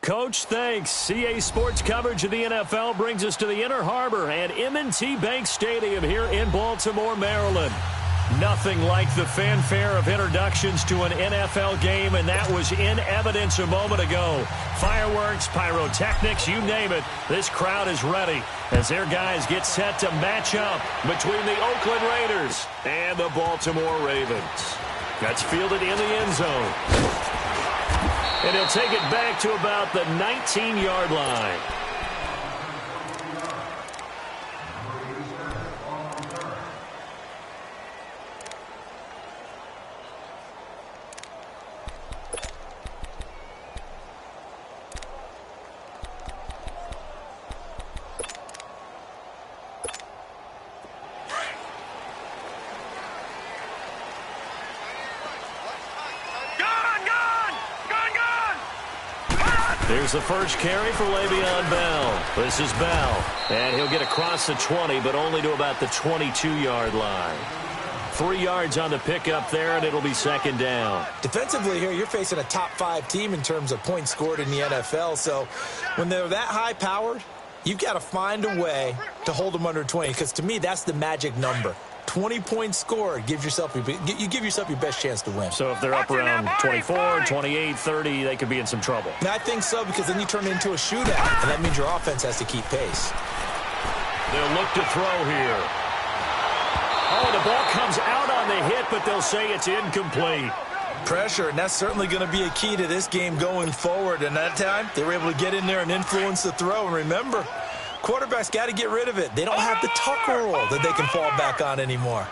Coach, thanks. CA Sports coverage of the NFL brings us to the Inner Harbor at M&T Bank Stadium here in Baltimore, Maryland. Nothing like the fanfare of introductions to an NFL game, and that was in evidence a moment ago. Fireworks, pyrotechnics, you name it. This crowd is ready as their guys get set to match up between the Oakland Raiders and the Baltimore Ravens. That's fielded in the end zone. And he'll take it back to about the 19-yard line. There's the first carry for Le'Veon Bell. This is Bell, and he'll get across the 20, but only to about the 22-yard line. 3 yards on the pickup there, and it'll be second down. Defensively here, you're facing a top-5 team in terms of points scored in the NFL, so when they're that high-powered, you've got to find a way to hold them under 20, because to me, that's the magic number. 20 points scored, you give yourself your best chance to win. So if they're up around 24, 28, 30, they could be in some trouble. And I think so, because then you turn it into a shootout, and that means your offense has to keep pace. They'll look to throw here. Oh, the ball comes out on the hit, but they'll say it's incomplete. Pressure, and that's certainly going to be a key to this game going forward. And that time, they were able to get in there and influence the throw. And remember, quarterbacks got to get rid of it. They don't have the tucker roll that they can fall back on anymore.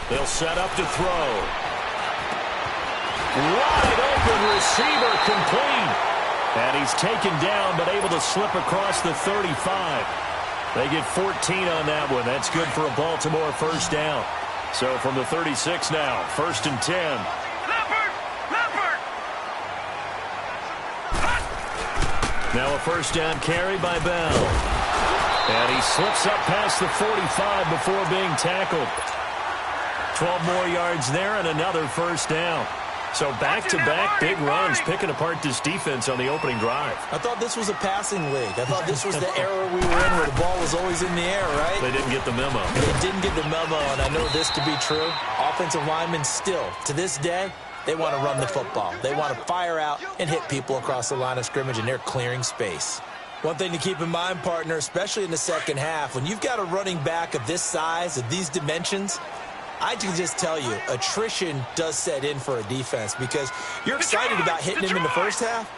They'll set up to throw. Wide open receiver complete. And he's taken down but able to slip across the 35. They get 14 on that one. That's good for a Baltimore first down. So from the 36 now, 1st and 10. Now a first down carry by Bell. And he slips up past the 45 before being tackled. 12 more yards there and another first down. So back-to-back big runs picking apart this defense on the opening drive. I thought this was a passing league. I thought this was the era we were in where the ball was always in the air, right? They didn't get the memo. They didn't get the memo, and I know this to be true. Offensive linemen still, to this day, they want to run the football. They want to fire out and hit people across the line of scrimmage, and they're clearing space. One thing to keep in mind, partner, especially in the second half, when you've got a running back of this size, of these dimensions, I can just tell you, attrition does set in for a defense because you're excited about hitting him in the first half.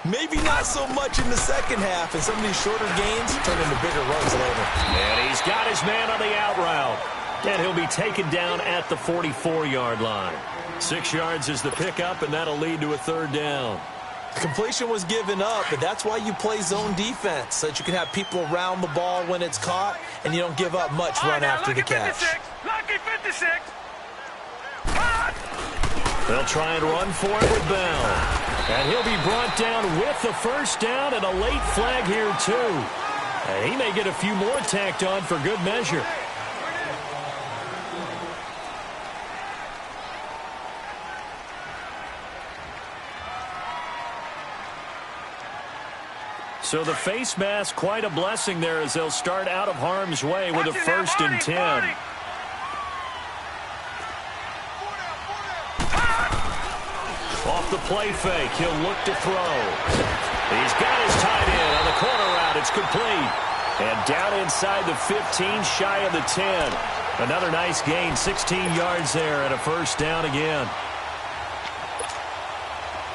Maybe not so much in the second half, and some of these shorter gains turn into bigger runs later. And he's got his man on the out route. And he'll be taken down at the 44-yard line. 6 yards is the pickup, and that'll lead to a third down. The completion was given up, but that's why you play zone defense, so that you can have people around the ball when it's caught, and you don't give up much run after the catch. Lucky 56. They'll try and run for it with Bell. And he'll be brought down with the first down and a late flag here, too. And he may get a few more tacked on for good measure. So the face mask, quite a blessing there as they'll start out of harm's way with a 1st and 10. Off the play fake, he'll look to throw. He's got his tight end on the corner route. It's complete. And down inside the 15, shy of the 10. Another nice gain, 16 yards there and a first down again.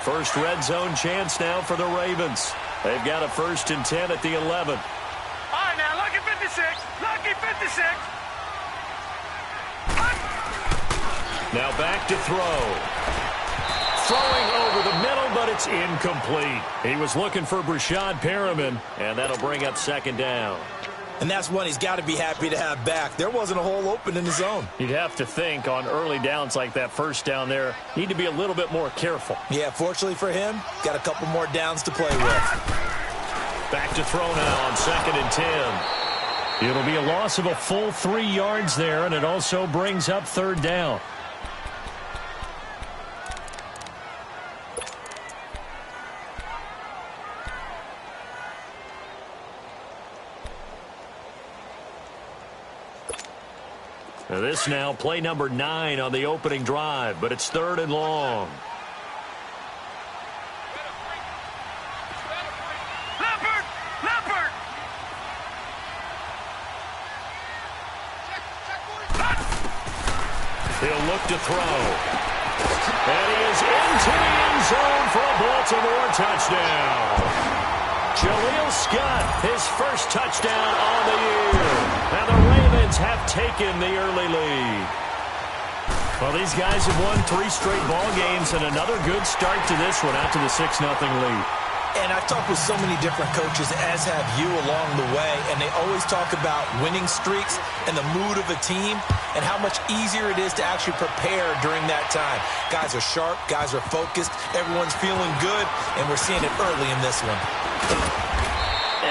First red zone chance now for the Ravens. They've got a 1st and 10 at the 11. All right, now, lucky 56. Lucky 56. Now back to throw. Throwing over the middle, but it's incomplete. He was looking for Brashad Perriman, and that'll bring up second down. And that's one he's got to be happy to have back. There wasn't a hole open in the zone. You'd have to think on early downs like that first down there, need to be a little bit more careful. Yeah, fortunately for him, got a couple more downs to play with. Back to throw now on 2nd and 10. It'll be a loss of a full 3 yards there, and it also brings up third down. This now play number 9 on the opening drive, but it's 3rd and long. He'll look to throw. And he is into the end zone for a Baltimore touchdown. Jaleel Scott, his first touchdown on the year. And the Ravens have taken the early lead. Well, these guys have won 3 straight ball games and another good start to this one out to the 6-0 lead. And I've talked with so many different coaches, as have you along the way, and they always talk about winning streaks and the mood of a team and how much easier it is to actually prepare during that time. Guys are sharp, guys are focused, everyone's feeling good, and we're seeing it early in this one.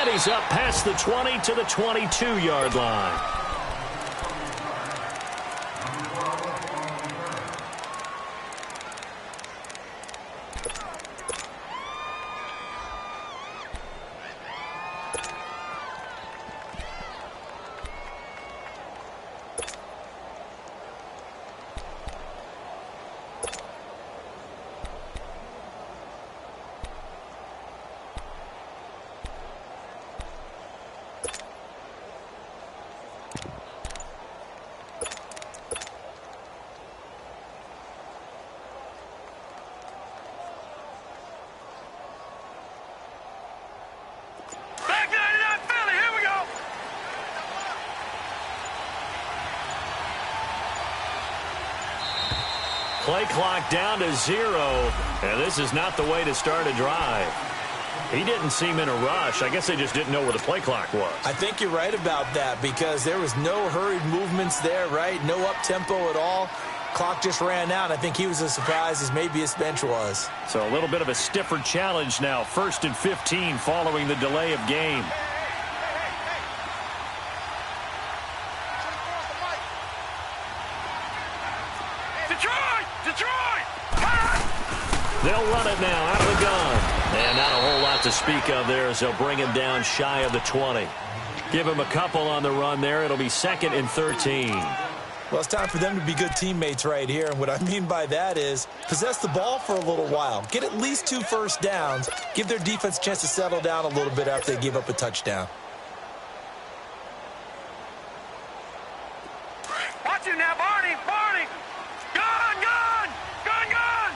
And he's up past the 20 to the 22-yard line. Play clock down to 0, and this is not the way to start a drive. He didn't seem in a rush. I guess they just didn't know where the play clock was. I think you're right about that because there was no hurried movements there, right? No up-tempo at all. Clock just ran out. I think he was as surprised as maybe his bench was. So a little bit of a stiffer challenge now. 1st and 15 following the delay of game. They'll run it now out of the gun. And not a whole lot to speak of there as they'll bring him down shy of the 20. Give him a couple on the run there. It'll be 2nd and 13. Well, it's time for them to be good teammates right here. And what I mean by that is possess the ball for a little while. Get at least 2 first downs. Give their defense a chance to settle down a little bit after they give up a touchdown. Watch him now, Barney! Barney! Gun! Gun! Gun! Gun!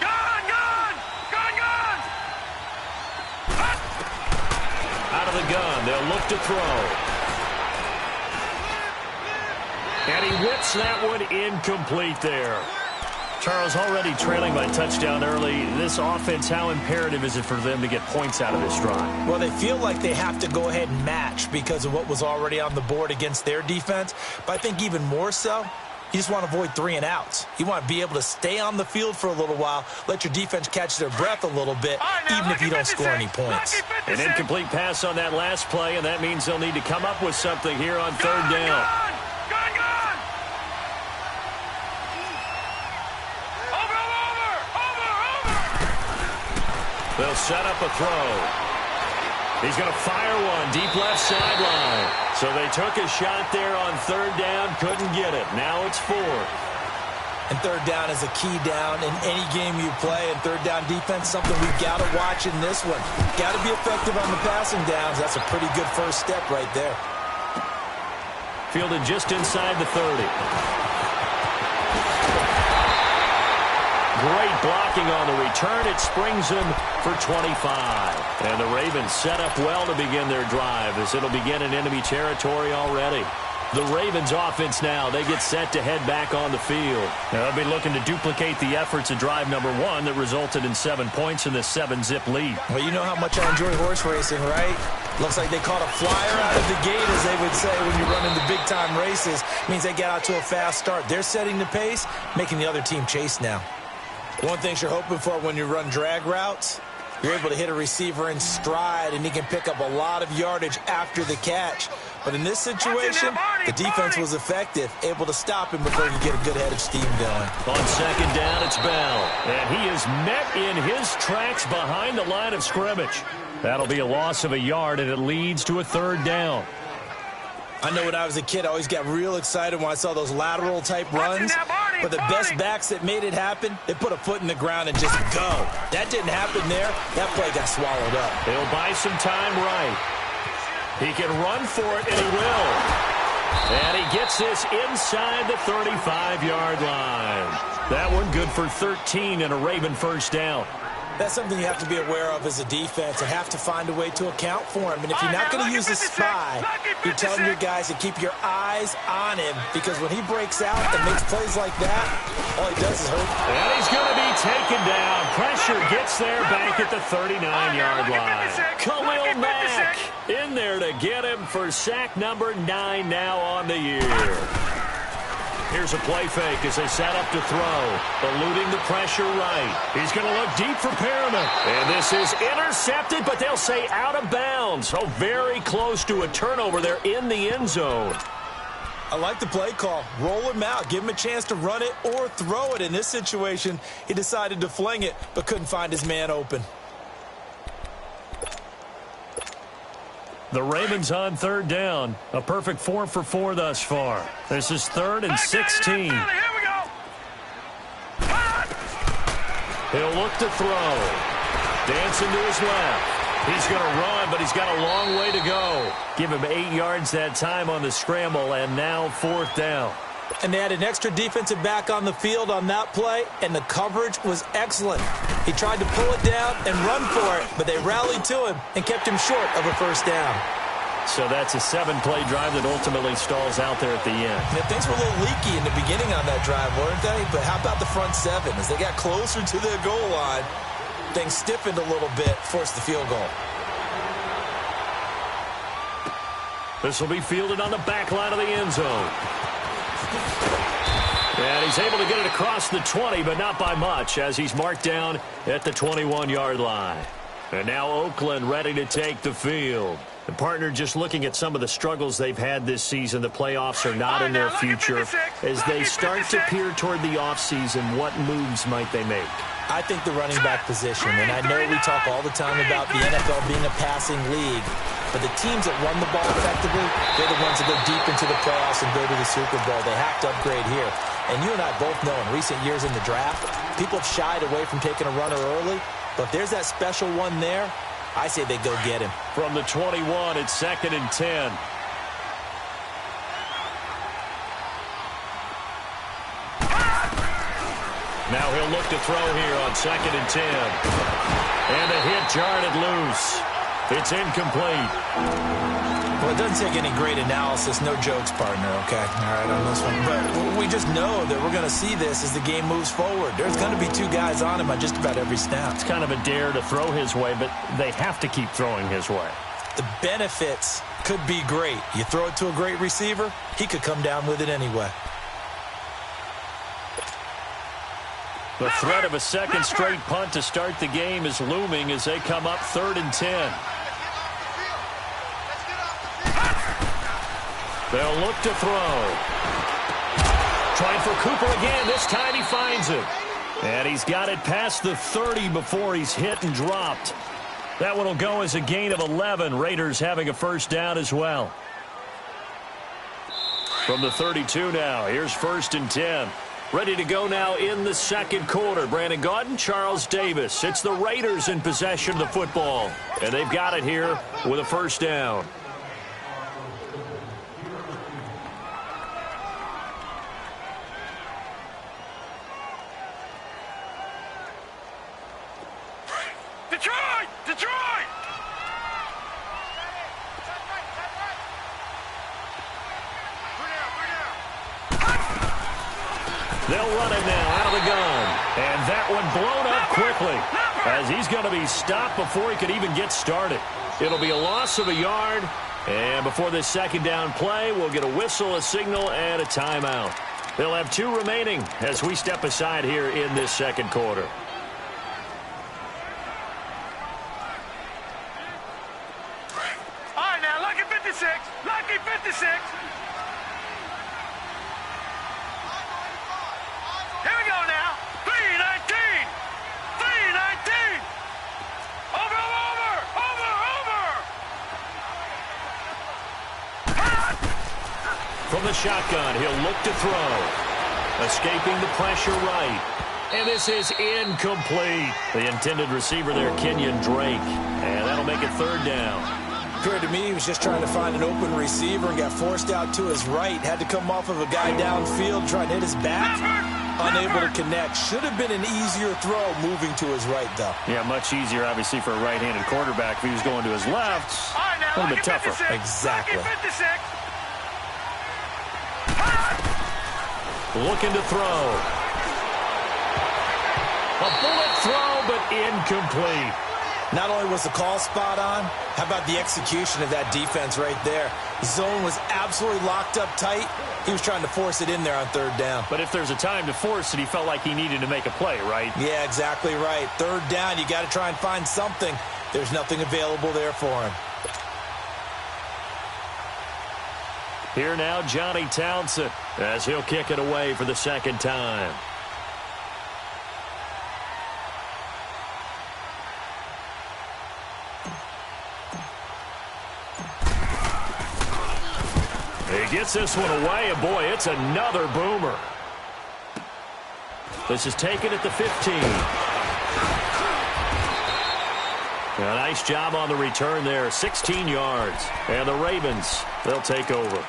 Gun! Gun! Gun! Gun! Out of the gun, they'll look to throw. And he whips that one incomplete there. Charles, already trailing by touchdown early. This offense, how imperative is it for them to get points out of this drive? Well, they feel like they have to go ahead and match because of what was already on the board against their defense. But I think even more so, you just want to avoid 3 and outs. You want to be able to stay on the field for a little while, let your defense catch their breath a little bit, even if you don't score any points. An incomplete pass on that last play, and that means they'll need to come up with something here on 3rd down. They'll set up a throw. He's going to fire one deep left sideline. So they took a shot there on 3rd down, couldn't get it. Now it's 4th. And 3rd down is a key down in any game you play. And 3rd down defense, something we've got to watch in this one. Got to be effective on the passing downs. That's a pretty good first step right there. Fielded just inside the 30. Great blocking on the return. It springs him for 25. And the Ravens set up well to begin their drive as it'll begin in enemy territory already. The Ravens offense now, they get set to head back on the field. Now, they'll be looking to duplicate the efforts of drive number 1 that resulted in 7 points in this 7-zip lead. Well, you know how much I enjoy horse racing, right? Looks like they caught a flyer out of the gate, as they would say when you run into big-time races. Means they get out to a fast start. They're setting the pace, making the other team chase now. One thing you're hoping for when you run drag routes, you're able to hit a receiver in stride, and he can pick up a lot of yardage after the catch. But in this situation, The defense was effective, able to stop him before he could get a good head of steam going. On second down, it's Bell. And he is met in his tracks behind the line of scrimmage. That'll be a loss of a yard, and it leads to a third down. I know when I was a kid, I always got real excited when I saw those lateral-type runs. But the best backs that made it happen, they put a foot in the ground and just go. That didn't happen there. That play got swallowed up. He'll buy some time right. He can run for it, and he will. And he gets this inside the 35-yard line. That one good for 13 and a Raven first down. That's something you have to be aware of as a defense and have to find a way to account for him. And if you're not going to use a spy, you're telling your guys to keep your eyes on him, because when he breaks out and makes plays like that, all he does is hurt. And he's going to be taken down. Pressure gets there back at the 39-yard line. Khalil Mack in there to get him for sack number 9 now on the year. Here's a play fake as they set up to throw. Eluding the pressure right. He's going to look deep for Perriman. And this is intercepted, but they'll say out of bounds. Oh, very close to a turnover there in the end zone. I like the play call. Roll him out. Give him a chance to run it or throw it. In this situation, he decided to fling it, but couldn't find his man open. The Ravens on third down. A perfect 4 for 4 thus far. This is 3rd and 16. Here we go. He'll look to throw. Dancing to his left. He's going to run, but he's got a long way to go. Give him 8 yards that time on the scramble, and now 4th down. And they had an extra defensive back on the field on that play, and the coverage was excellent. He tried to pull it down and run for it, but they rallied to him and kept him short of a first down. So that's a 7-play drive that ultimately stalls out there at the end. Yeah, things were a little leaky in the beginning on that drive, weren't they? But how about the front 7? As they got closer to the goal line, things stiffened a little bit, forced the field goal. This will be fielded on the back line of the end zone. And he's able to get it across the 20, but not by much, as he's marked down at the 21-yard line. And now Oakland ready to take the field. The partner, just looking at some of the struggles they've had this season, the playoffs are not in their future. As they start to peer toward the offseason, what moves might they make? I think the running back position, and I know we talk all the time about the NFL being a passing league, but the teams that run the ball effectively, they're the ones that go deep into the playoffs and go to the Super Bowl. They have to upgrade here. And you and I both know in recent years in the draft, people have shied away from taking a runner early, but if there's that special one there, I say they go get him. From the 21, it's 2nd and 10. Now he'll look to throw here on 2nd and 10. And a hit jarred it loose. It's incomplete. Well, it doesn't take any great analysis. No jokes, partner, okay? All right, on this one. But we just know that we're going to see this as the game moves forward. There's going to be 2 guys on him on just about every snap. It's kind of a dare to throw his way, but they have to keep throwing his way. The benefits could be great. You throw it to a great receiver, he could come down with it anyway. The threat of a second straight punt to start the game is looming as they come up 3rd and 10. They'll look to throw. Trying for Cooper again. This time he finds it. And he's got it past the 30 before he's hit and dropped. That one will go as a gain of 11. Raiders having a first down as well. From the 32 now, here's 1st and 10. Ready to go now in the second quarter. Brandon Gaudin, Charles Davis. It's the Raiders in possession of the football. And they've got it here with a first down. Detroit! They'll run it now out of the gun. And that one blown up quickly as he's going to be stopped before he could even get started. It'll be a loss of a yard. And before this second down play, we'll get a whistle, a signal, and a timeout. They'll have 2 remaining as we step aside here in this second quarter. All right, now, lucky 56. Lucky 56. From the shotgun, he'll look to throw. Escaping the pressure right. And this is incomplete. The intended receiver there, Kenyon Drake. And that'll make it third down. Appeared to me he was just trying to find an open receiver and got forced out to his right. Had to come off of a guy downfield trying to hit his back. Unable to connect. Should have been an easier throw moving to his right, though. Yeah, much easier, obviously, for a right-handed quarterback. If he was going to his left, a little bit tougher. Exactly. Looking to throw. A bullet throw, but incomplete. Not only was the call spot on, how about the execution of that defense right there? Zone was absolutely locked up tight. He was trying to force it in there on third down. But if there's a time to force it, he felt like he needed to make a play, right? Yeah, exactly right. Third down, you got to try and find something. There's nothing available there for him. Here now, Johnny Townsend, as he'll kick it away for the second time. He gets this one away, and boy, it's another boomer. This is taken at the 15. A nice job on the return there, 16 yards. And the Ravens, they'll take over.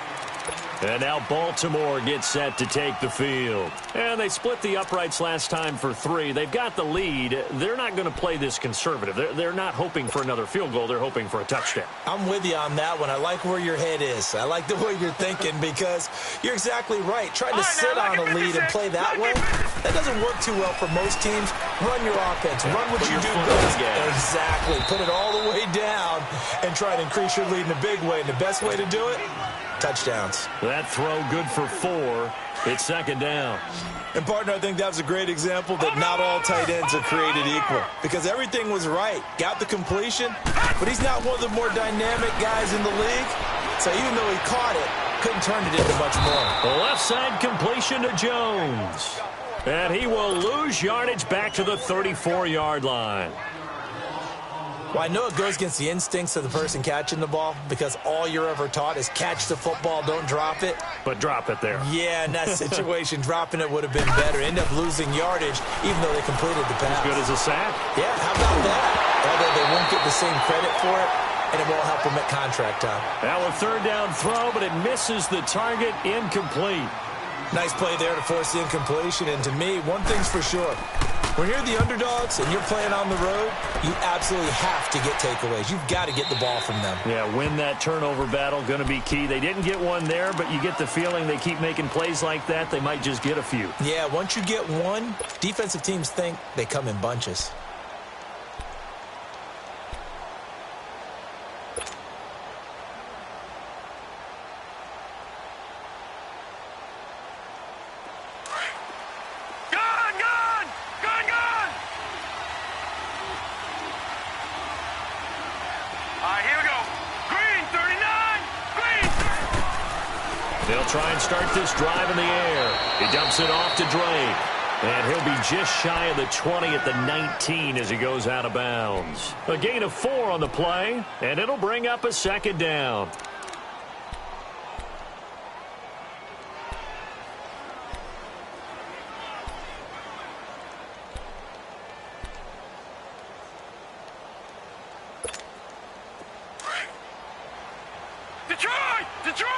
And now Baltimore gets set to take the field. And they split the uprights last time for 3. They've got the lead. They're not going to play this conservative. They're not hoping for another field goal. They're hoping for a touchdown. I'm with you on that one. I like where your head is. I like the way you're thinking because you're exactly right. Trying to sit on a lead and play that way, that doesn't work too well for most teams. Run your offense. Run what you do best. Exactly. Put it all the way down and try to increase your lead in a big way. And the best way to do it, touchdowns. That throw good for 4. It's second down. And, partner, I think that was a great example that not all tight ends are created equal because everything was right. Got the completion, but he's not one of the more dynamic guys in the league. So even though he caught it, couldn't turn it into much more. The left side completion to Jones. And he will lose yardage back to the 34-yard line. Well, I know it goes against the instincts of the person catching the ball because all you're ever taught is catch the football, don't drop it. But drop it there. Yeah, in that situation, dropping it would have been better. End up losing yardage even though they completed the pass. As good as a sack. Yeah, how about that? Although they won't get the same credit for it, and it won't help them at contract time. Now a third down throw, but it misses the target, incomplete. Nice play there to force the incompletion, and to me, one thing's for sure. When you're the underdogs and you're playing on the road, you absolutely have to get takeaways. You've got to get the ball from them. Yeah, win that turnover battle, going to be key. They didn't get one there, but you get the feeling they keep making plays like that, they might just get a few. Yeah, once you get one, defensive teams think they come in bunches. They'll try and start this drive in the air. He dumps it off to Drake. And he'll be just shy of the 20 at the 19 as he goes out of bounds. A gain of 4 on the play, and it'll bring up a second down. Detroit! Detroit!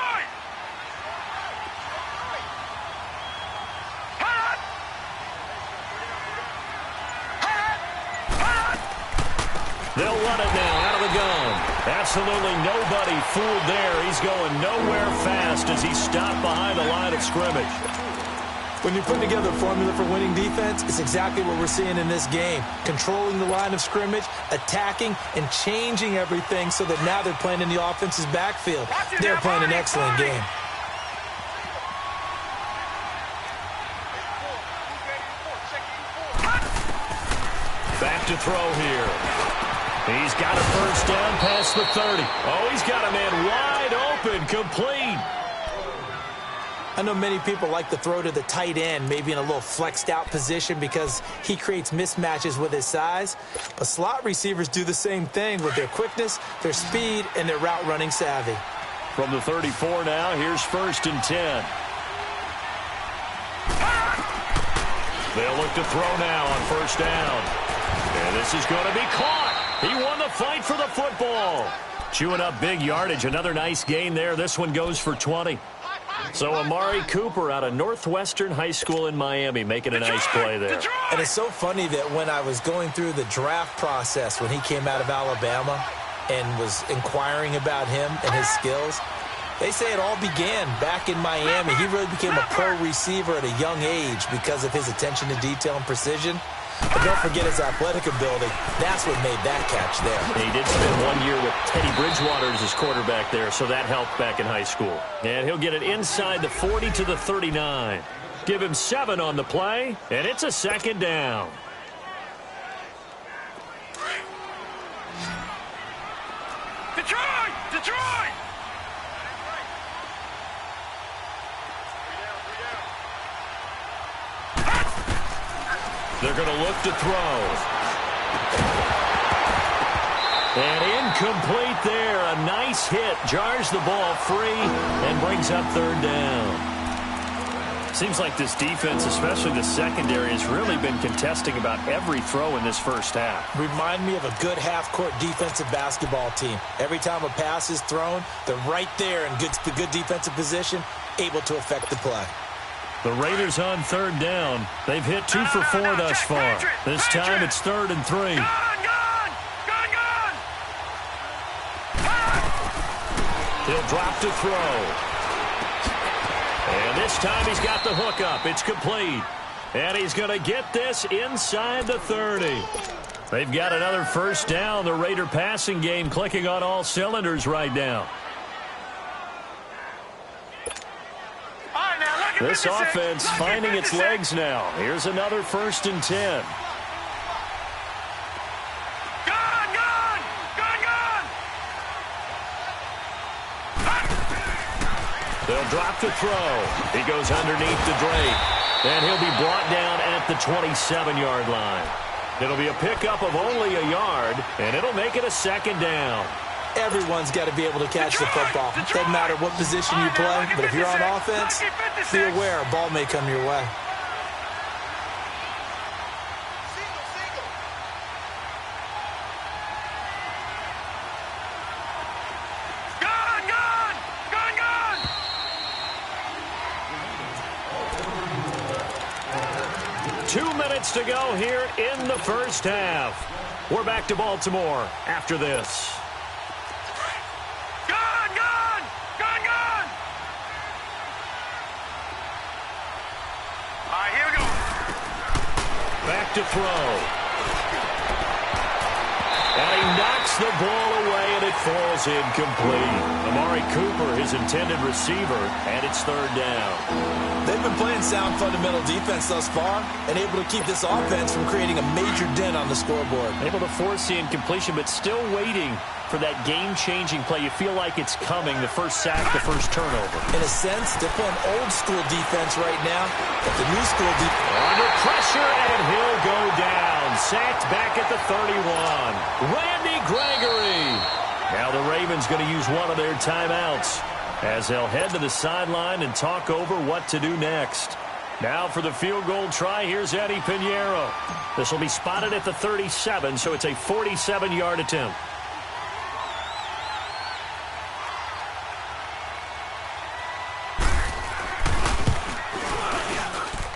They'll run it now out of the gun. Absolutely nobody fooled there. He's going nowhere fast as he's stopped behind the line of scrimmage. When you're putting together a formula for winning defense, it's exactly what we're seeing in this game. Controlling the line of scrimmage, attacking, and changing everything so that now they're playing in the offense's backfield. They're playing an excellent game. Back to throw here. He's got a first down past the 30. Oh, he's got a man wide open, complete. I know many people like to throw to the tight end, maybe in a little flexed out position because he creates mismatches with his size. But slot receivers do the same thing with their quickness, their speed, and their route running savvy. From the 34 now, here's 1st and 10. They'll look to throw now on 1st down. And this is going to be caught. He won the fight for the football. Chewing up big yardage. Another nice gain there. This one goes for 20. So Amari Cooper out of Northwestern High School in Miami making a nice play there. And it's so funny that when I was going through the draft process when he came out of Alabama and was inquiring about him and his skills, they say it all began back in Miami. He really became a pro receiver at a young age because of his attention to detail and precision. But don't forget his athletic ability. That's what made that catch there. He did spend 1 year with Teddy Bridgewater as his quarterback there, so that helped back in high school. And he'll get it inside the 40 to the 39. Give him 7 on the play, and it's a 2nd down. Detroit! Detroit! They're going to look to throw. And incomplete there. A nice hit. Jars the ball free and brings up 3rd down. Seems like this defense, especially the secondary, has really been contesting about every throw in this first half. Remind me of a good half-court defensive basketball team. Every time a pass is thrown, they're right there in good defensive position, able to affect the play. The Raiders on 3rd down. They've hit 2 for 4 thus far. This time it's 3rd and 3. He'll drop to throw. And this time he's got the hook up. It's complete. And he's going to get this inside the 30. They've got another 1st down. The Raider passing game clicking on all cylinders right now. This offense finding its legs now. Here's another 1st and 10. They'll drop to throw. He goes underneath the Drake. And he'll be brought down at the 27-yard line. It'll be a pickup of only a yard, and it'll make it a 2nd down. Everyone's got to be able to catch the football. Doesn't matter what position you play, but if you're on offense, be aware a ball may come your way. To go here in the first half. We're back to Baltimore after this. Gun! All right, here we go. Back to throw. And he knocks the ball away, and it falls incomplete. Amari Cooper, his intended receiver, and it's 3rd down. They've been playing sound fundamental defense thus far and able to keep this offense from creating a major dent on the scoreboard. Able to force the incompletion, but still waiting for that game-changing play. You feel like it's coming, the first sack, the first turnover. In a sense, they're playing old-school defense right now, but the new school defense... Under pressure, and he'll go down. Sacked back at the 31. Randy Gregory. Now the Ravens going to use one of their timeouts as they'll head to the sideline and talk over what to do next. Now for the field goal try, here's Eddie Pinheiro. This will be spotted at the 37, so it's a 47-yard attempt.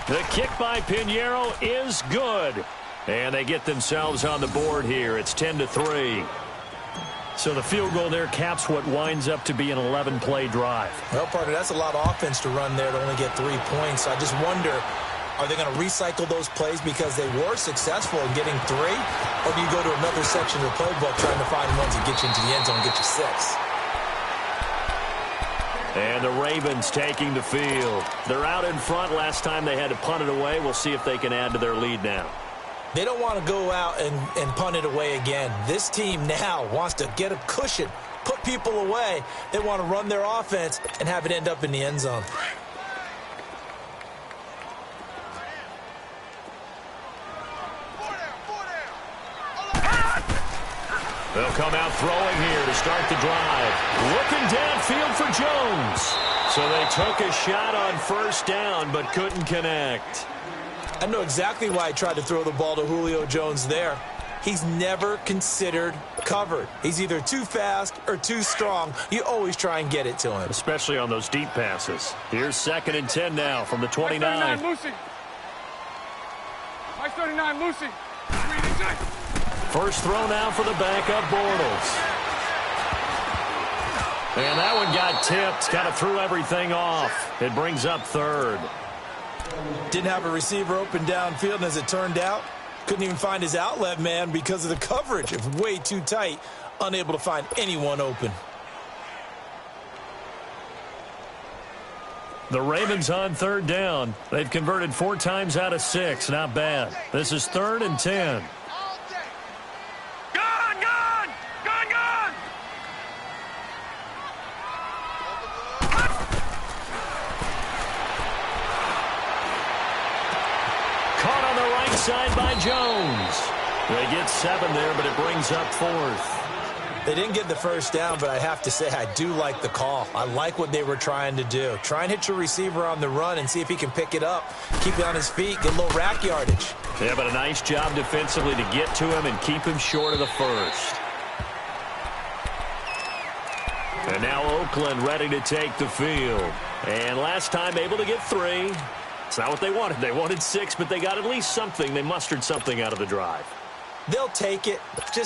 The kick by Pinheiro is good. And they get themselves on the board here. It's 10-3. So the field goal there caps what winds up to be an 11-play drive. Well, partner, that's a lot of offense to run there to only get 3 points. I just wonder, are they going to recycle those plays because they were successful in getting 3? Or do you go to another section of the playbook trying to find ones that get you into the end zone and get you 6? And the Ravens taking the field. They're out in front. Last time they had to punt it away. We'll see if they can add to their lead now. They don't want to go out and punt it away again. This team now wants to get a cushion, put people away. They want to run their offense and have it end up in the end zone. They'll come out throwing here to start the drive. Looking downfield for Jones. So they took a shot on first down, but couldn't connect. I know exactly why I tried to throw the ball to Julio Jones there. He's never considered covered. He's either too fast or too strong. You always try and get it to him. Especially on those deep passes. Here's 2nd and 10 now from the 29. Mike 39, Lucy. Mike 39, Lucy. First throw now for the backup Bortles. And that one got tipped. Kind of threw everything off. It brings up 3rd. Didn't have a receiver open downfield, and as it turned out, couldn't even find his outlet man because of the coverage. It was way too tight, unable to find anyone open. The Ravens on 3rd down. They've converted 4 times out of 6. Not bad. This is 3rd and 10. Gone, gone! Gone, gone! Caught on the right side by Jones. They get 7 there, but it brings up 4th. They didn't get the first down, but I have to say I do like the call. I like what they were trying to do. Try and hit your receiver on the run and see if he can pick it up. Keep it on his feet, get a little rack yardage. Yeah, but a nice job defensively to get to him and keep him short of the first. And now Oakland ready to take the field. And last time able to get 3. It's not what they wanted. They wanted 6, but they got at least something. They mustered something out of the drive. They'll take it.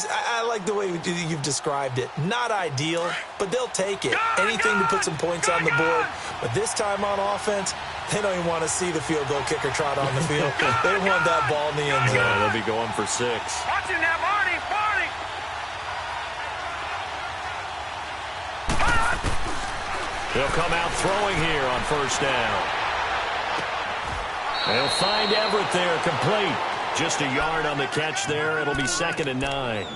I like the way you've described it. Not ideal, but they'll take it. Anything to put some points on the board. But this time on offense, they don't even want to see the field goal kicker trot on the field. They want that ball in the end zone. Yeah, they'll be going for 6. Watching that, Marty! They'll come out throwing here on first down. They'll find Everett there, complete. Just a yard on the catch there. It'll be 2nd and 9.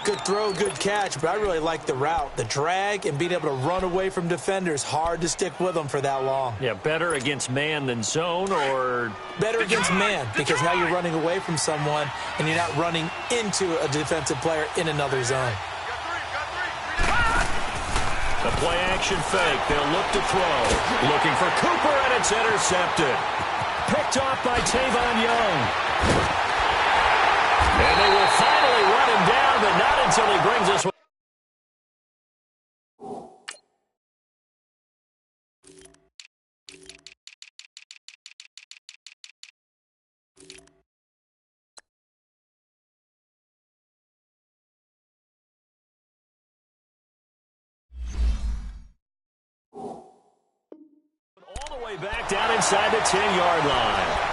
Good throw, good catch, but I really like the route. The drag and being able to run away from defenders. Hard to stick with them for that long. Yeah, better against man than zone, or? Better against man, because now you're running away from someone and you're not running into a defensive player in another zone. The play action fake. They'll look to throw. Looking for Cooper, and it's intercepted. Picked off by Tavon Young. And they will finally run him down, but not until he brings us. All the way back down inside the 10-yard line.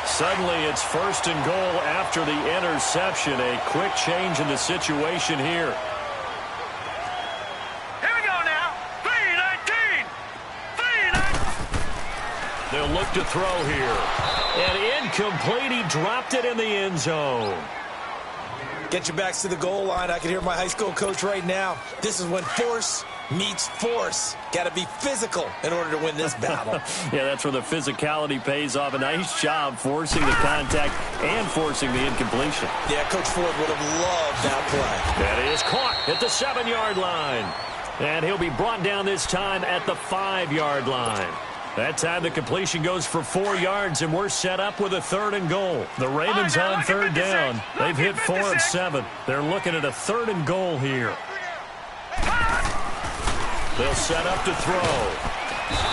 Suddenly, it's 1st and goal after the interception. A quick change in the situation here. Here we go now. 3-19. 3-19. They'll look to throw here. And incomplete. He dropped it in the end zone. Get your backs to the goal line. I can hear my high school coach right now. This is when force meets force. Got to be physical in order to win this battle. Yeah, that's where the physicality pays off. A nice job forcing the contact and forcing the incompletion. Yeah, Coach Ford would have loved that play. That is caught at the 7-yard line. And he'll be brought down this time at the 5-yard line. That time the completion goes for 4 yards, and we're set up with a 3rd and goal. The Ravens on 3rd down. They've hit 4 of 7. They're looking at a 3rd and goal here. They'll set up to throw.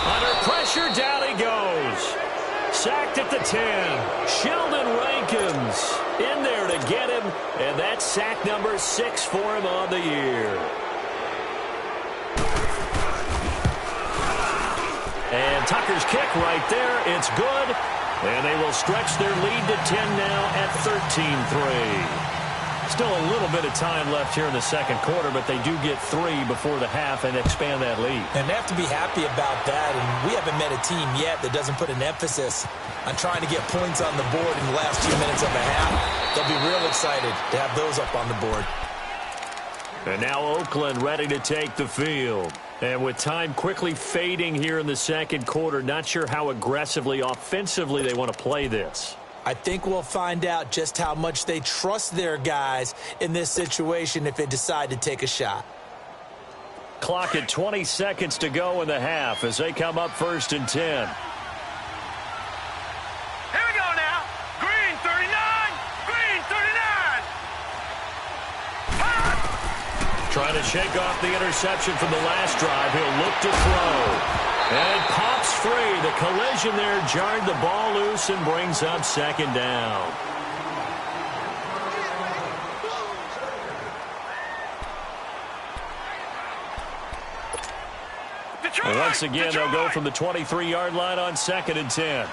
Under pressure, down he goes. Sacked at the 10. Sheldon Rankins in there to get him, and that's sack number 6 for him on the year. And Tucker's kick right there. It's good. And they will stretch their lead to 10 now at 13-3. Still a little bit of time left here in the second quarter, but they do get 3 before the half and expand that lead. And they have to be happy about that. And we haven't met a team yet that doesn't put an emphasis on trying to get points on the board in the last few minutes of the half. They'll be real excited to have those up on the board. And now Oakland ready to take the field. And with time quickly fading here in the second quarter, not sure how aggressively, offensively they want to play this. I think we'll find out just how much they trust their guys in this situation if they decide to take a shot. Clock at 20 seconds to go in the half as they come up 1st and 10. Here we go now. Green 39. Green 39. Trying to shake off the interception from the last drive. He'll look to throw. And it pops free. The collision there jarred the ball loose and brings up 2nd down. And once again, they'll go from the 23-yard line on 2nd and 10.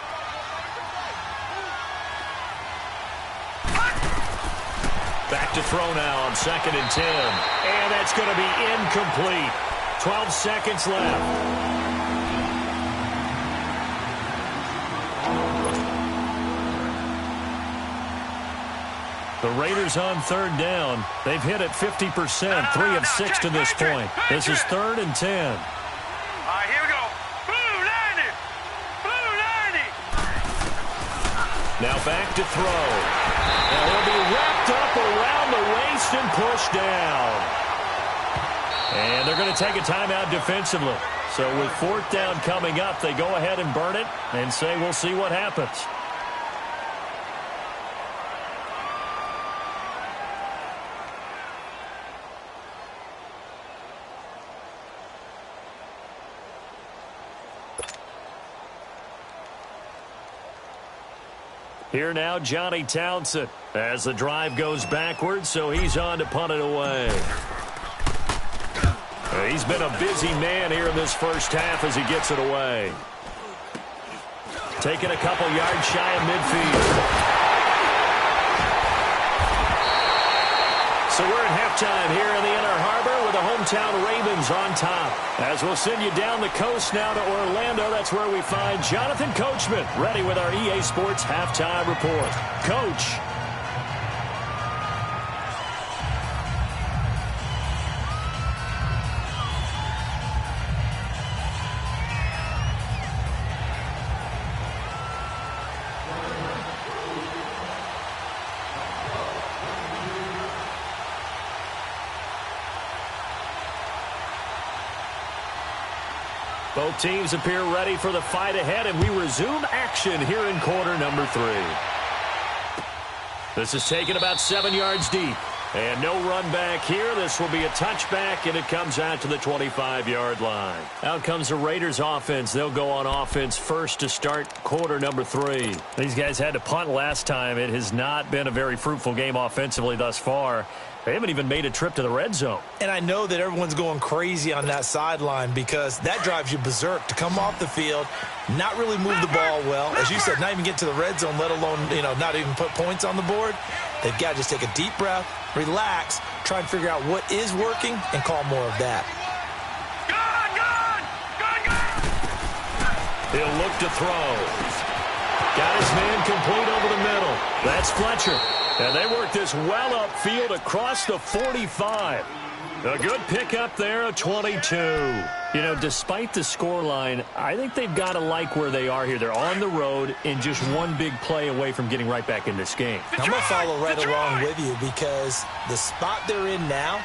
Back to throw now on 2nd and 10. And that's going to be incomplete. 12 seconds left. The Raiders on 3rd down. They've hit it 50%, 3 of 6 to this point. This is 3rd and 10. All right, here we go. Blue 90. Blue 90. Now back to throw. And he'll be wrapped up around the waist and pushed down. And they're going to take a timeout defensively. So with 4th down coming up, they go ahead and burn it and say we'll see what happens. Here now, Johnny Townsend, as the drive goes backwards, so he's on to punt it away. He's been a busy man here in this first half as he gets it away. Taking a couple yards shy of midfield. So we're at halftime here in the Inner Harbor with the hometown Ravens on top. As we'll send you down the coast now to Orlando, that's where we find Jonathan Coachman, ready with our EA Sports halftime report. Coach. Both teams appear ready for the fight ahead, and we resume action here in quarter number 3. This is taken about 7 yards deep. And no run back here. This will be a touchback, and it comes out to the 25-yard line. Out comes the Raiders offense. They'll go on offense first to start quarter number 3. These guys had to punt last time. It has not been a very fruitful game offensively thus far. They haven't even made a trip to the red zone. And I know that everyone's going crazy on that sideline because that drives you berserk to come off the field, not really move the ball well. As you said, not even get to the red zone, let alone, not even put points on the board. They've got to just take a deep breath, relax, try and figure out what is working, and call more of that. He'll look to throw. Got his man complete over the middle. That's Fletcher. And they work this well upfield across the 45. A good pickup there, a 22. Despite the scoreline, I think they've got to like where they are here. They're on the road and just one big play away from getting right back in this game. I'm going to follow right along with you because the spot they're in now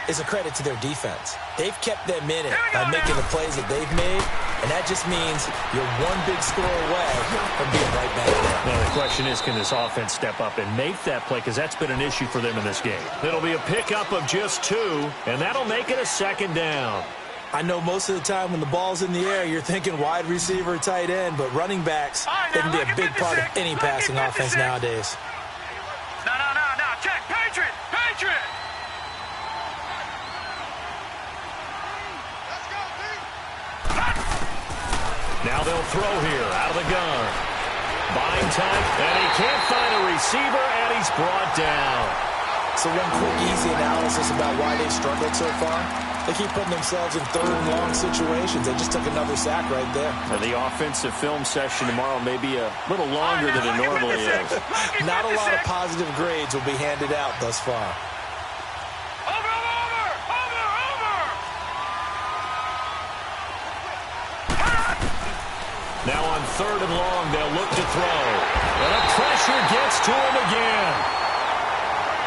is a credit to their defense. They've kept them in it by making the plays that they've made, and that just means you're one big score away from being right back there. Now, the question is, can this offense step up and make that play? Because that's been an issue for them in this game. It'll be a pickup of just 2, and that'll make it a 2nd down. I know most of the time when the ball's in the air, you're thinking wide receiver, tight end, but running backs, they can be a big part of any passing offense nowadays. No. Check. Patriot. Now they'll throw here out of the gun. Buying time, and he can't find a receiver, and he's brought down. So one quick, easy analysis about why they've struggled so far. They keep putting themselves in 3rd and long situations. They just took another sack right there. And the offensive film session tomorrow may be a little longer than it normally is. Not a lot of positive grades will be handed out thus far. Over. 3rd and long. They'll look to throw. And the pressure gets to him again.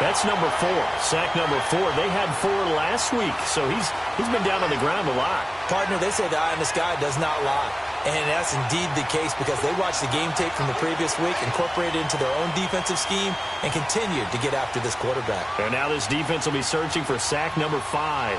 That's number 4. Sack number 4. They had 4 last week, so he's been down on the ground a lot. Partner, they say the eye in the sky does not lie. And that's indeed the case because they watched the game tape from the previous week, incorporated it into their own defensive scheme, and continued to get after this quarterback. And now this defense will be searching for sack number 5.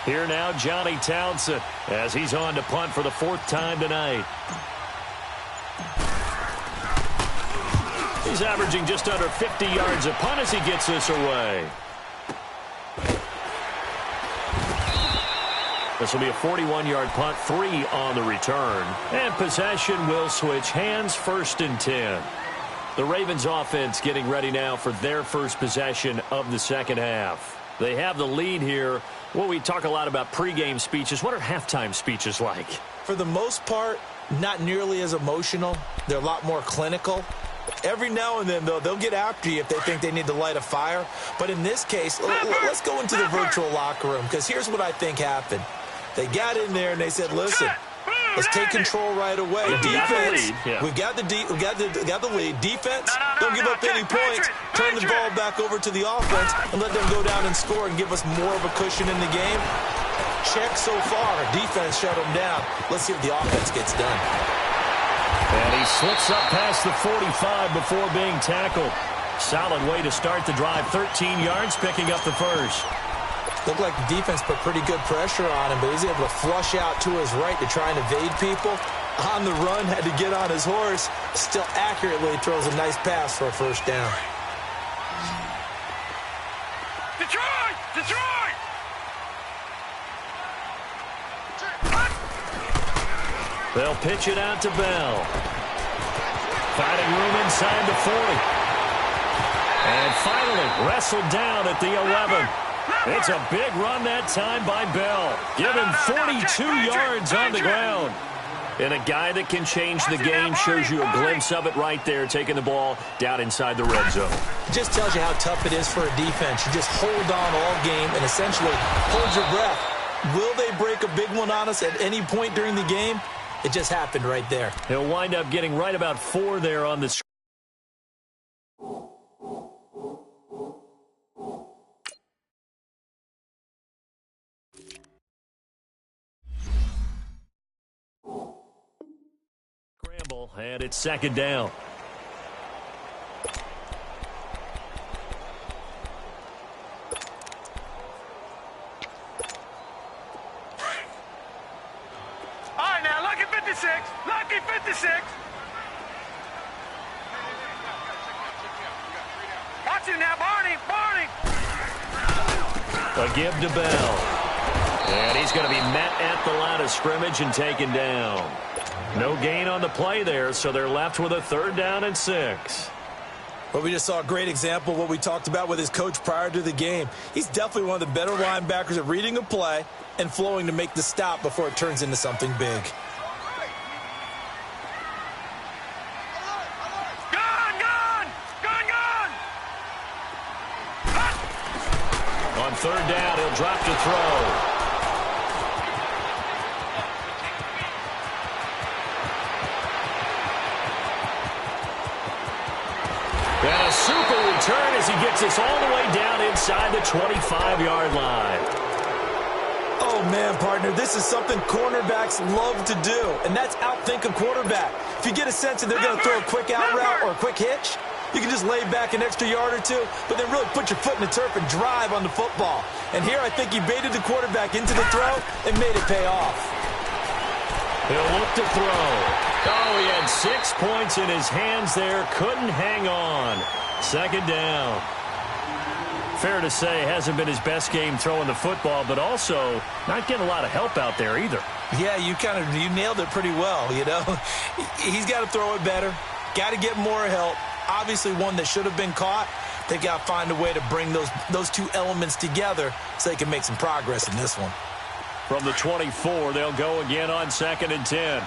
Here now, Johnny Townsend, as he's on to punt for the 4th time tonight. He's averaging just under 50 yards a punt as he gets this away. This will be a 41-yard punt, 3 on the return. And possession will switch hands, 1st and 10. The Ravens offense getting ready now for their first possession of the second half. They have the lead here. Well, we talk a lot about pregame speeches. What are halftime speeches like? For the most part, not nearly as emotional. They're a lot more clinical. Every now and then, though, they'll get after you if they think they need to light a fire. But in this case, let's go into the virtual locker room, because here's what I think happened. They got in there and they said, listen, let's take control right away. Defense, we've got the lead. Defense, don't give up any points. Turn the ball back over to the offense and let them go down and score and give us more of a cushion in the game. Check so far. Defense shut them down. Let's see if the offense gets done. And he slips up past the 45 before being tackled. Solid way to start the drive. 13 yards, picking up the first. Looked like the defense put pretty good pressure on him, but he's able to flush out to his right to try and evade people. On the run, had to get on his horse. Still accurately throws a nice pass for a first down. Detroit! Detroit! They'll pitch it out to Bell. Finding room inside the 40. And finally wrestled down at the 11. It's a big run that time by Bell. Give him 42 yards on the ground. And a guy that can change the game shows you a glimpse of it right there, taking the ball down inside the red zone. It just tells you how tough it is for a defense. You just hold on all game and essentially hold your breath. Will they break a big one on us at any point during the game? It just happened right there. He'll wind up getting right about 4 there on the screen. And it's 2nd down. All right, now, lucky 56. Lucky 56. Watch it now, Barney. Barney. A give to Bell. And he's going to be met at the line of scrimmage and taken down. No gain on the play there, so they're left with a 3rd down and 6. Well, we just saw a great example of what we talked about with his coach prior to the game. He's definitely one of the better linebackers at reading a play and flowing to make the stop before it turns into something big. Gone, gone, gone, gone. On 3rd down, he'll drop to throw. And a super return as he gets us all the way down inside the 25-yard line. Oh, man, partner, this is something cornerbacks love to do, and that's outthink a quarterback. If you get a sense that they're going to throw a quick out route or a quick hitch, you can just lay back an extra yard or 2, but then really put your foot in the turf and drive on the football. And here I think he baited the quarterback into the throw and made it pay off. He'll look to throw. Oh, he had 6 points in his hands there. Couldn't hang on. 2nd down. Fair to say, hasn't been his best game throwing the football, but also not getting a lot of help out there either. Yeah, you nailed it pretty well, you know. He's got to throw it better. Got to get more help. Obviously one that should have been caught. They got to find a way to bring those two elements together so they can make some progress in this one. From the 24, they'll go again on 2nd and 10.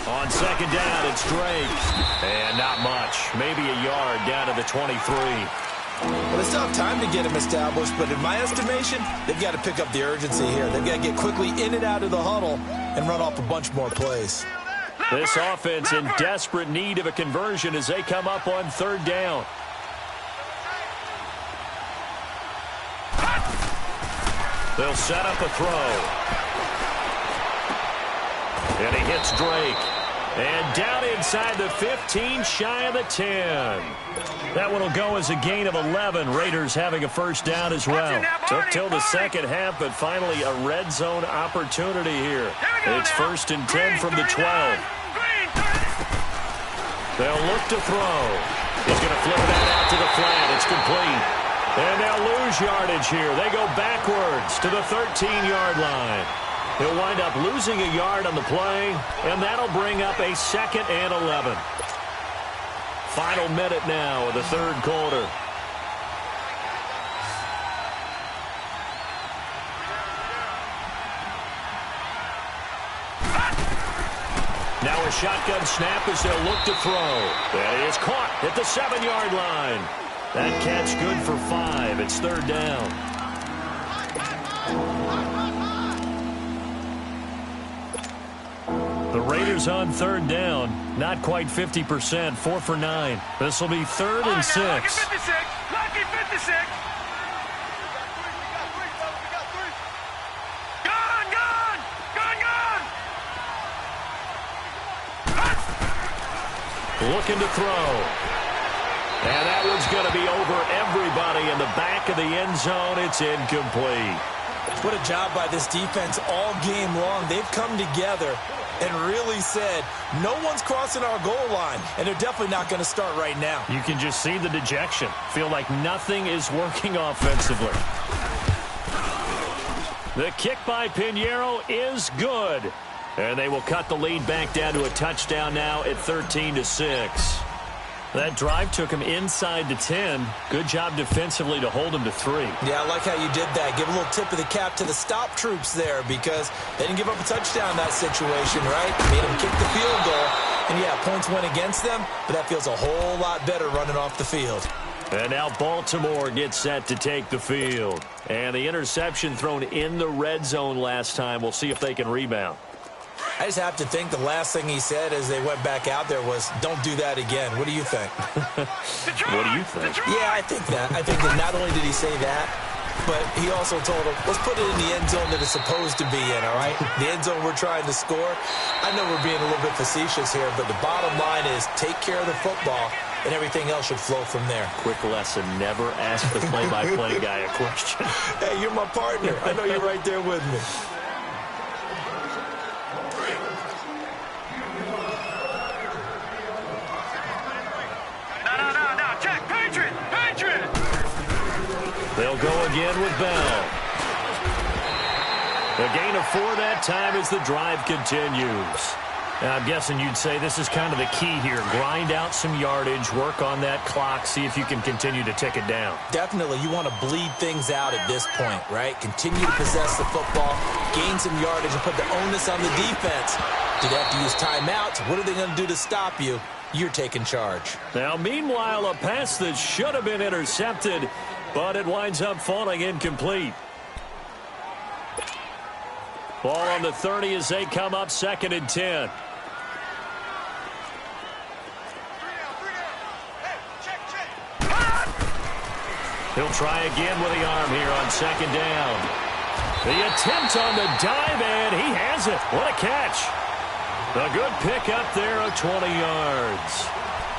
On 2nd down, it's Drake. And not much. Maybe a yard down to the 23. Well, it's tough time to get him established, but in my estimation, they've got to pick up the urgency here. They've got to get quickly in and out of the huddle and run off a bunch more plays. This offense in desperate need of a conversion as they come up on 3rd down. They'll set up a throw. And he hits Drake. And down inside the 15, shy of the 10. That one will go as a gain of 11. Raiders having a first down as well. Took till the second half, but finally a red zone opportunity here. It's 1st and 10 from the 12. They'll look to throw. He's going to flip that out to the flat. It's complete. And they'll lose yardage here. They go backwards to the 13-yard line. He'll wind up losing a yard on the play, and that'll bring up a 2nd and 11. Final minute now of the 3rd quarter. Now a shotgun snap as they'll look to throw. That is caught at the 7-yard line. That catch good for 5. It's 3rd down. The Raiders on 3rd down, not quite 50%, 4 for 9. This will be 3rd and 6. Lucky 56, lucky 56. Gone, gone, gone, gone. Looking to throw. And that one's going to be over everybody in the back of the end zone. It's incomplete. What a job by this defense all game long. They've come together and really said, no one's crossing our goal line, and they're definitely not going to start right now. You can just see the dejection. Feel like nothing is working offensively. The kick by Pinheiro is good. And they will cut the lead back down to a touchdown now at 13-6. That drive took him inside the 10. Good job defensively to hold him to 3. Yeah, I like how you did that. Give a little tip of the cap to the stop troops there because they didn't give up a touchdown in that situation, right? Made them kick the field goal. And, yeah, points went against them, but that feels a whole lot better running off the field. And now Baltimore gets set to take the field. And the interception thrown in the red zone last time. We'll see if they can rebound. I just have to think the last thing he said as they went back out there was, don't do that again. What do you think? What do you think? Yeah, I think that. I think that not only did he say that, but he also told him, let's put it in the end zone that it's supposed to be in, all right? The end zone we're trying to score. I know we're being a little bit facetious here, but the bottom line is take care of the football, and everything else should flow from there. Quick lesson, never ask the play-by-play guy a question. Hey, you're my partner. I know you're right there with me. They'll go again with Bell. A gain of 4 that time as the drive continues. Now, I'm guessing you'd say this is kind of the key here. Grind out some yardage, work on that clock, see if you can continue to tick it down. Definitely. You want to bleed things out at this point, right? Continue to possess the football, gain some yardage, and put the onus on the defense. Do they have to use timeouts? What are they going to do to stop you? You're taking charge. Now, meanwhile, a pass that should have been intercepted, but it winds up falling incomplete. Ball on the 30 as they come up 2nd and 10. He'll try again with the arm here on 2nd down. The attempt on the dive, and he has it. What a catch. A good pick up there of 20 yards.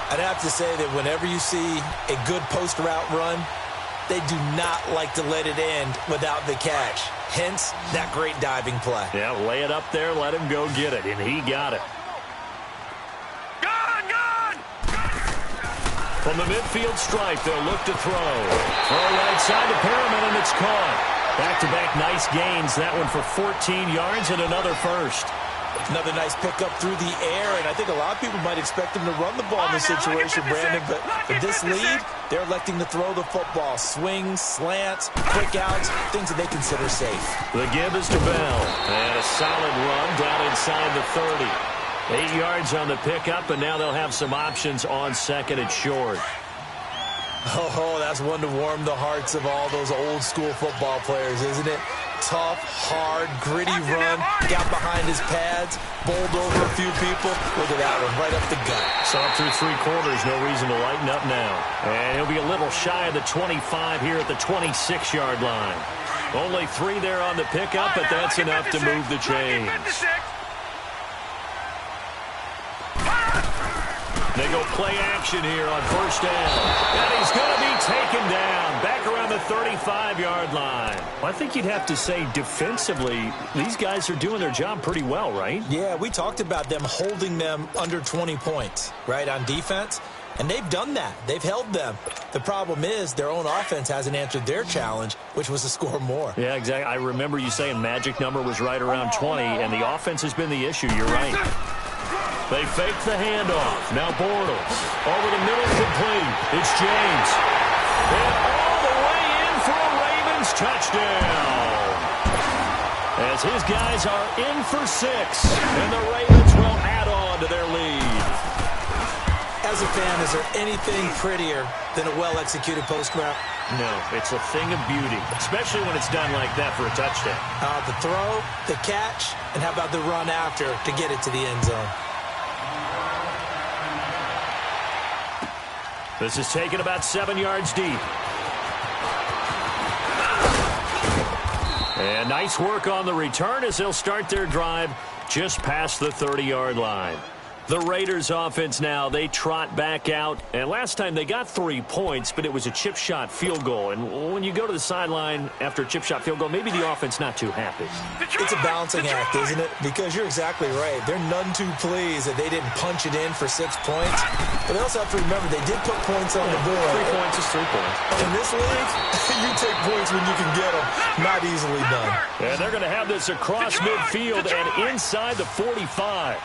I'd have to say that whenever you see a good post route run, they do not like to let it end without the catch. Hence, that great diving play. Yeah, lay it up there, let him go get it, and he got it. Gone, gone! From the midfield stripe, they'll look to throw. Throw right side to Perriman, and it's caught. Back-to-back nice gains. That one for 14 yards and another first. Another nice pickup through the air, and I think a lot of people might expect him to run the ball in this situation, Brandon, but with this lead, they're electing to throw the football. Swings, slants, quick outs, things that they consider safe. The give is to Bell, and a solid run down inside the 30. 8 yards on the pickup, and now they'll have some options on second and short. Oh, that's one to warm the hearts of all those old-school football players, isn't it? Tough, hard, gritty run, got behind his pads, bowled over a few people. Look at that one, right up the gut. So up through 3 quarters, no reason to lighten up now. And he'll be a little shy of the 25 here at the 26-yard line. Only 3 there on the pickup, but that's enough to move the chains. They go play action here on first down. And he's going to be taken down back around the 35-yard line. Well, I think you'd have to say defensively, these guys are doing their job pretty well, right? Yeah, we talked about them holding them under 20 points, right, on defense. And they've done that. They've held them. The problem is their own offense hasn't answered their challenge, which was to score more. Yeah, exactly. I remember you saying magic number was right around 20, and the offense has been the issue. You're right. They fake the handoff. Now Bortles. Over the middle, complete. It's James. And all the way in for a Ravens touchdown. As his guys are in for 6. And the Ravens will add on to their lead. As a fan, is there anything prettier than a well-executed post route? No, it's a thing of beauty, especially when it's done like that for a touchdown. The throw, the catch, and how about the run after to get it to the end zone? This is taken about 7 yards deep. And nice work on the return as they'll start their drive just past the 30-yard line. The Raiders offense now, they trot back out. And last time they got 3 points, but it was a chip shot field goal. And when you go to the sideline after a chip shot field goal, maybe the offense not too happy. It's a balancing act, isn't it? Because you're exactly right. They're none too pleased that they didn't punch it in for 6 points. But they also have to remember they did put points on the board. 3 points is 3 points. In this league, you take points when you can get them. Not easily done. And they're going to have this across midfield and inside the 45.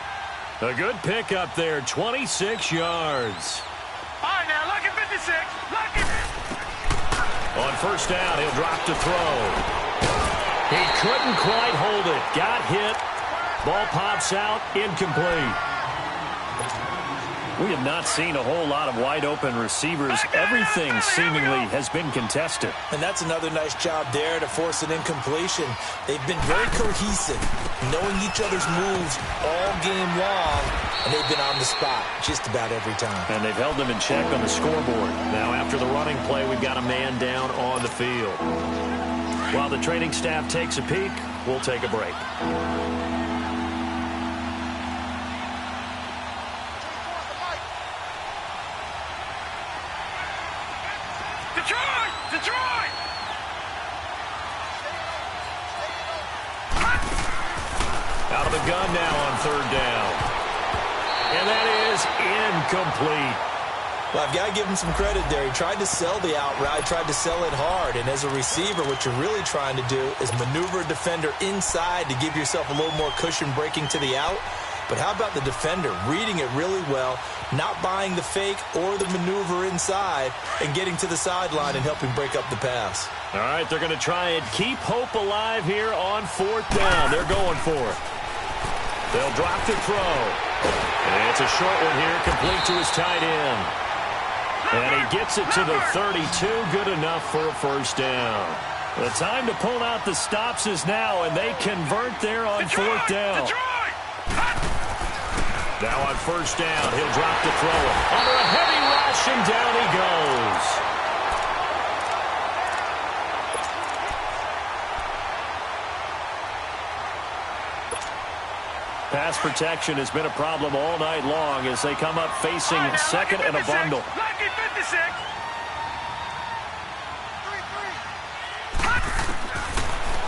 A good pickup there, 26 yards. All right, now, look at 56. Look at... On first down, he'll drop to throw. He couldn't quite hold it. Got hit. Ball pops out, incomplete. We have not seen a whole lot of wide-open receivers. Everything seemingly has been contested. And that's another nice job there to force an incompletion. They've been very cohesive, knowing each other's moves all game long, and they've been on the spot just about every time. And they've held them in check on the scoreboard. Now, after the running play, we've got a man down on the field. While the training staff takes a peek, we'll take a break. Detroit! Out of the gun now on third down. And that is incomplete. Well, I've got to give him some credit there. He tried to sell the out route, tried to sell it hard. And as a receiver, what you're really trying to do is maneuver a defender inside to give yourself a little more cushion breaking to the out. But how about the defender reading it really well, not buying the fake or the maneuver inside, and getting to the sideline and helping break up the pass? All right, they're going to try and keep hope alive here on fourth down. They're going for it. They'll drop to throw. And it's a short one here, complete to his tight end. And he gets it to the 32, good enough for a first down. The time to pull out the stops is now, and they convert there on fourth down. Now on first down, he'll drop to throw it. Under a heavy rush, and down he goes. Pass protection has been a problem all night long as they come up facing second and a bundle.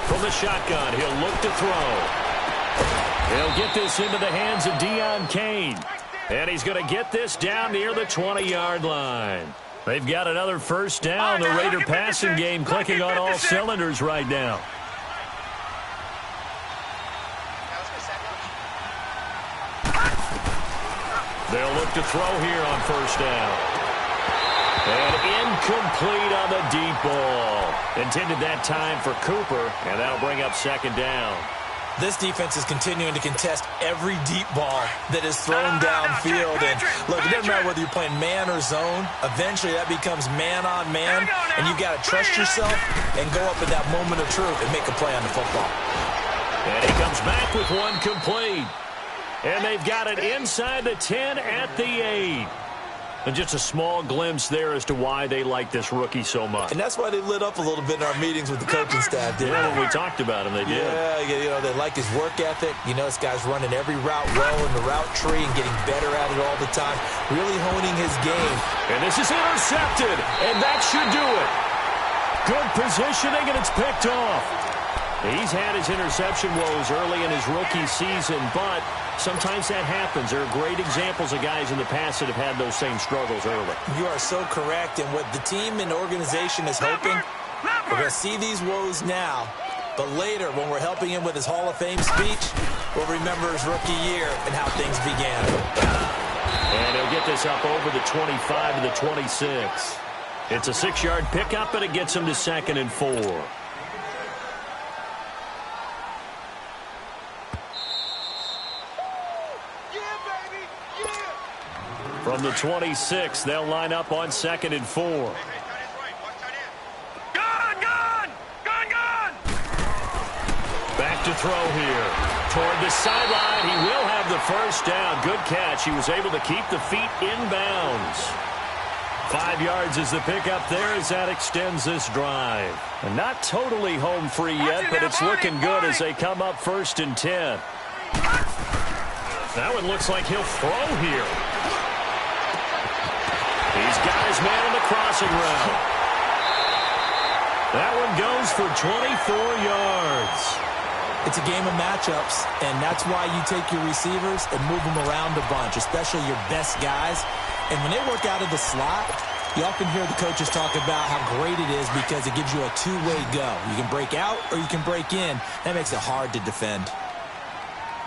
From the shotgun, he'll look to throw. He'll get this into the hands of Deion Kane. And he's going to get this down near the 20-yard line. They've got another first down. The Raider passing game clicking on all cylinders right now. They'll look to throw here on first down. And incomplete on the deep ball. Intended that time for Cooper, and that'll bring up second down. This defense is continuing to contest every deep ball that is thrown downfield. And look, it doesn't matter whether you're playing man or zone. Eventually, that becomes man on man, and you've got to trust yourself and go up at that moment of truth and make a play on the football. And he comes back with one complete. And they've got it inside the 10 at the 8. And just a small glimpse there as to why they like this rookie so much. And that's why they lit up a little bit in our meetings with the coaching staff, didn't Yeah, they? when we talked about him, they did. Yeah, you know, they like his work ethic. You know, this guy's running every route well in the route tree and getting better at it all the time, really honing his game. And this is intercepted, and that should do it. Good positioning, and it's picked off. He's had his interception woes early in his rookie season, but sometimes that happens. There are great examples of guys in the past that have had those same struggles early. You are so correct, and what the team and organization is hoping, we're going to see these woes now, but later when we're helping him with his Hall of Fame speech, we'll remember his rookie year and how things began. And he'll get this up over the 25 to the 26. It's a 6-yard pickup, and it gets him to 2nd and 4. From the 26, they'll line up on 2nd and 4. Gone! Back to throw here. Toward the sideline, he will have the first down. Good catch. He was able to keep the feet in bounds. 5 yards is the pickup there as that extends this drive. And not totally home free yet, but it's looking good as they come up 1st and 10. That one looks like he'll throw here. He's got his man on the crossing route. That one goes for 24 yards. It's a game of matchups, and that's why you take your receivers and move them around a bunch, especially your best guys. And when they work out of the slot, you often hear the coaches talk about how great it is because it gives you a two-way go. You can break out or you can break in. That makes it hard to defend.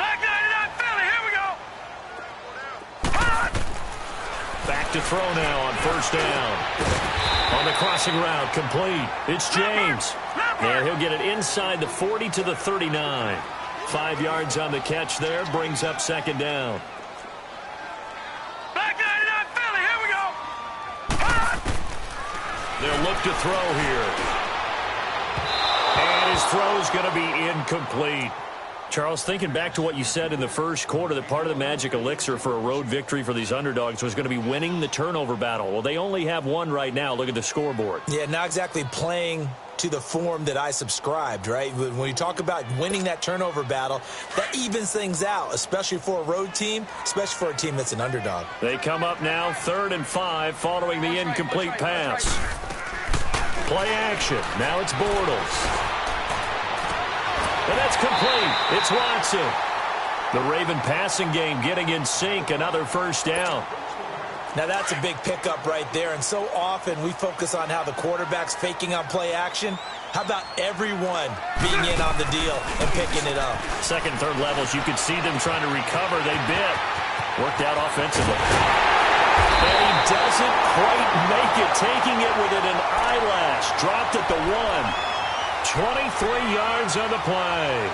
Back 99 Philly, here we go! Back to throw now on first down. On the crossing route, complete. It's James. And he'll get it inside the 40 to the 39. 5 yards on the catch there, brings up 2nd down. Back 99 Philly, here we go! They'll look to throw here. And his throw's going to be incomplete. Charles, thinking back to what you said in the first quarter, that part of the magic elixir for a road victory for these underdogs was going to be winning the turnover battle. Well, they only have one right now. Look at the scoreboard. Yeah, not exactly playing to the form that I subscribed, right? When you talk about winning that turnover battle, that evens things out, especially for a road team, especially for a team that's an underdog. They come up now 3rd and 5 following the incomplete pass. Play action. Now it's Bortles. And that's complete. It's Watson. The Raven passing game getting in sync. Another first down. Now that's a big pickup right there, and so often we focus on how the quarterback's faking on play action. How about everyone being in on the deal and picking it up? 2nd and 3rd levels, you could see them trying to recover. They bit. Worked out offensively. And he doesn't quite make it, taking it within an eyelash. Dropped at the 1. 23 yards on the play.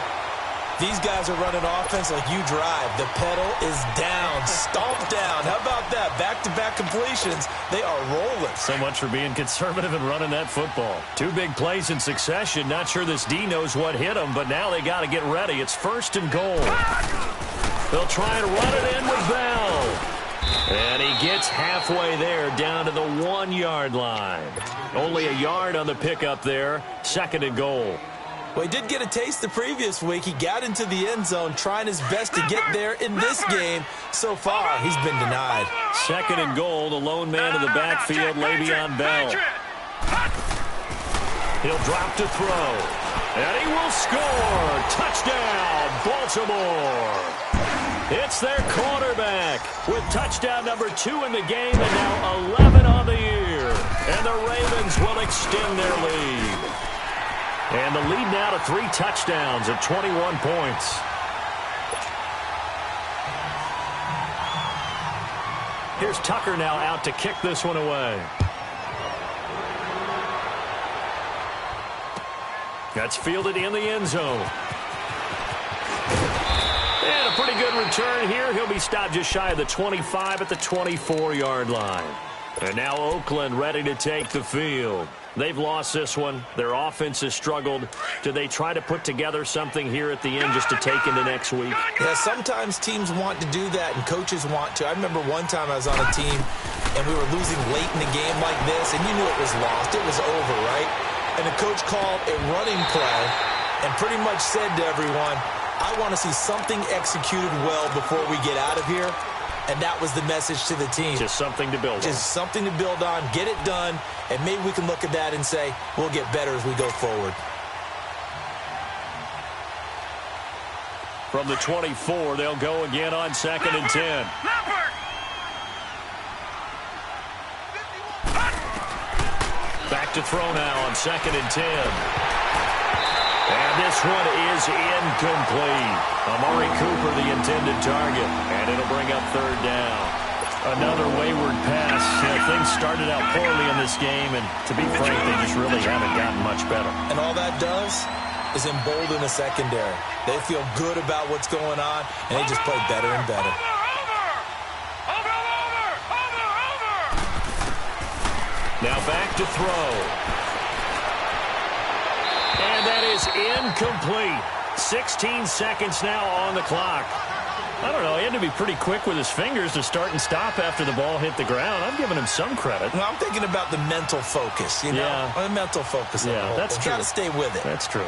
These guys are running offense like you drive. The pedal is down, stomped down. How about that? Back-to-back completions. They are rolling. So much for being conservative and running that football. 2 big plays in succession. Not sure this D knows what hit him, but now they got to get ready. It's 1st and goal. They'll try and run it in with Bell. And he gets halfway there, down to the 1-yard line. Only a yard on the pickup there. 2nd and goal. Well, he did get a taste the previous week. He got into the end zone, trying his best to get there in this game. So far, he's been denied. 2nd and goal. The lone man in the backfield, Le'Veon Bell. He'll drop to throw. And he will score. Touchdown, Baltimore. It's their quarterback with touchdown number 2 in the game and now 11 on the year. And the Ravens will extend their lead. And the lead now to 3 touchdowns at 21 points. Here's Tucker now out to kick this one away. That's fielded in the end zone. And a pretty good return here. He'll be stopped just shy of the 25 at the 24-yard line. And now Oakland ready to take the field. They've lost this one. Their offense has struggled. Do they try to put together something here at the end just to take into next week? Yeah, sometimes teams want to do that and coaches want to. I remember one time I was on a team and we were losing late in the game like this, and you knew it was lost. It was over, right? And the coach called a running play and pretty much said to everyone, I want to see something executed well before we get out of here. And that was the message to the team. Just something to build on. Just something to build on, get it done, and maybe we can look at that and say, we'll get better as we go forward. From the 24, they'll go again on 2nd and 10. Back to throw now on 2nd and 10. And this one is incomplete. Amari Cooper, the intended target. And it'll bring up 3rd down. Another wayward pass. Things started out poorly in this game, and to be frank, they just really haven't gotten much better. And all that does is embolden the secondary. They feel good about what's going on, and they just play better and better. Now back to throw. And that is incomplete. 16 seconds now on the clock. I don't know. He had to be pretty quick with his fingers to start and stop after the ball hit the ground. I'm giving him some credit. Well, I'm thinking about the mental focus, you know? Yeah. The mental focus. Yeah, that's true. Got to stay with it. That's true.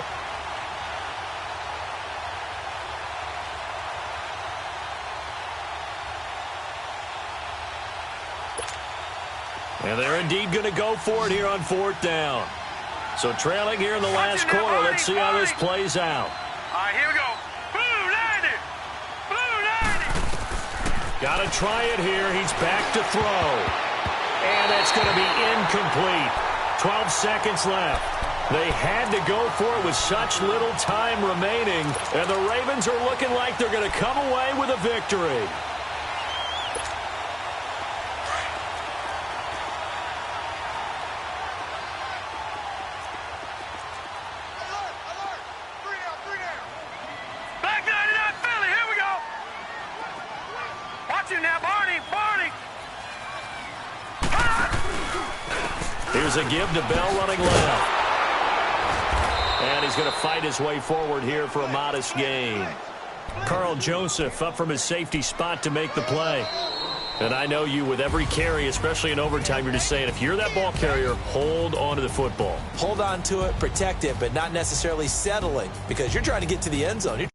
And they're indeed going to go for it here on 4th down. So trailing here in the last quarter. Let's see how this plays out. All right, here we go. Blue 90. Blue 90. Got to try it here. He's back to throw. And that's going to be incomplete. 12 seconds left. They had to go for it with such little time remaining. And the Ravens are looking like they're going to come away with a victory. Here's a give to Bell running left. And he's going to fight his way forward here for a modest gain. Carl Joseph up from his safety spot to make the play. And I know you, with every carry, especially in overtime, you're just saying, if you're that ball carrier, hold on to the football. Hold on to it, protect it, but not necessarily settling, because you're trying to get to the end zone.